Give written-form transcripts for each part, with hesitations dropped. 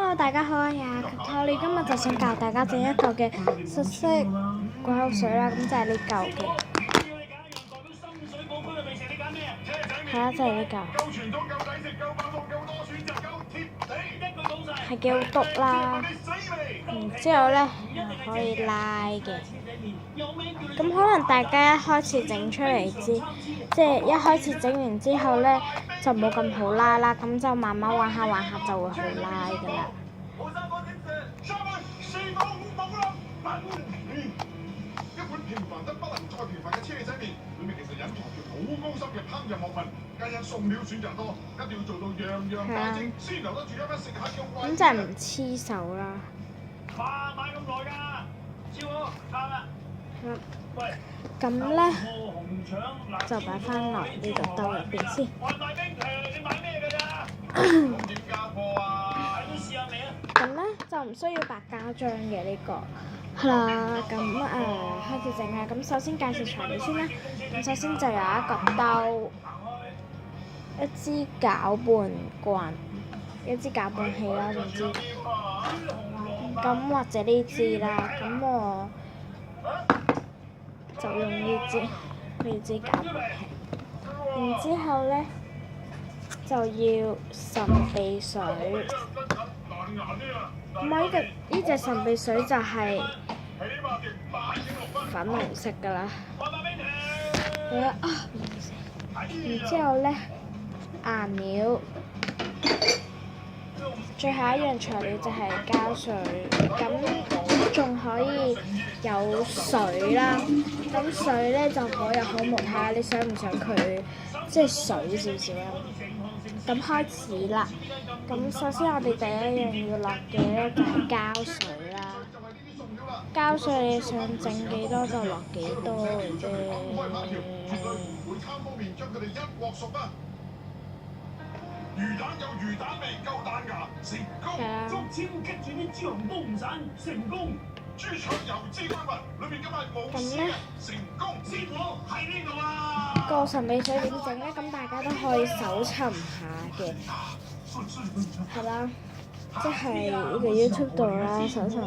Hello，大家好啊！我哋今日就想教大家整一個嘅實色掛口水啦，咁就係呢嚿嘅，係啦，就係呢嚿，係幾好篤啦。然之後咧可以拉嘅，咁可能大家一開始整出嚟即係一開始整完之後咧就冇咁好拉啦，咁就慢慢玩下就會好拉㗎啦。一碗平凡得不能再平凡嘅車仔麵，裏面其實隱藏住好高深嘅烹飪學問，皆因餸料選擇多，一定要做到樣樣大精，先留得住一間食下嘅胃。咁就係唔黐手啦。哇！買咁耐㗎，超好，啱啦。咁咧就擺翻落呢個兜入邊先。外賣冰你買咩㗎咋？咁點交貨啊？都試下未啊？咁咧就唔需要白膠漿嘅呢個。係啦，咁開始整啦。咁首先介紹材料先啦。咁首先就有一個兜，一支攪拌棍，一支攪拌器啦，總之。咁或者呢支啦，咁我就用呢支攪拌器。然之後咧就要神秘水。咁我呢隻神秘水就係粉紅色㗎啦。好啦，然之後咧顏料，最後一樣材料就係膠水。咁仲可以有水啦。咁水咧就可有可無，睇下你想唔想佢即係水少少啦。咁開始啦。咁首先我哋第一樣要落嘅咧就係膠水啦。膠水你想整幾多就落幾多嘅啫。係啊。咁咧個神秘水點整咧？咁大家都可以搜尋下嘅，係啦，即係呢個 YouTube 度啦，搜尋下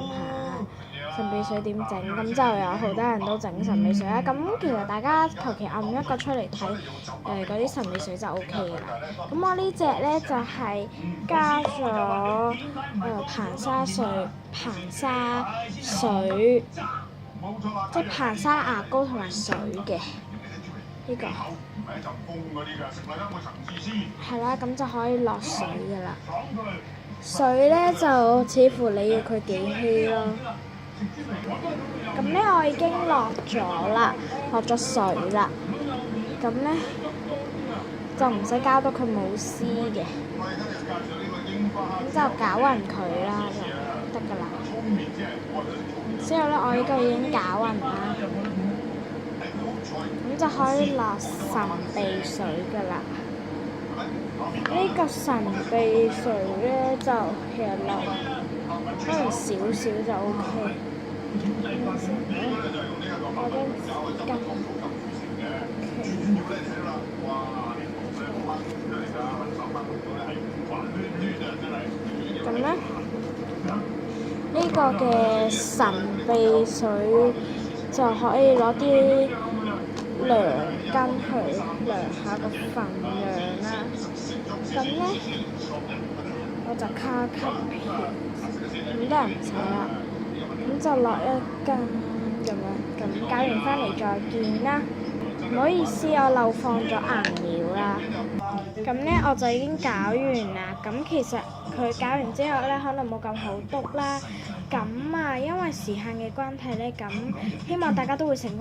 神秘水點整，咁就有好多人都整神秘水啦。咁其實大家求其按一個出嚟睇，嗰啲神秘水就 OK 嘅啦。咁我呢隻咧就係加咗硼砂水，即係硼砂牙膏同埋水嘅呢個。係啦，咁就可以落水㗎啦。水咧就似乎你要佢幾稀咯。咁咧我已經落咗啦，落咗水啦。咁咧就唔使搞到佢冇絲嘅，咁就攪勻佢啦，就得㗎啦。之後咧我呢個已經攪勻啦，咁就可以落神秘水㗎啦。呢個神秘水咧就其實落可能少少就 OK。我將紙巾咁咧，呢個嘅神秘水就可以攞啲量巾去量下個份量啦。咁咧，我就卡片，咁多人唔使啦。咁就落一羹咁樣，咁攪完翻嚟再見啦。唔好意思，我漏放咗顏料啦。咁咧我就已經攪完啦。咁其實佢攪完之後咧，可能冇咁好篤啦。咁因為時限嘅關係咧，咁希望大家都會成功。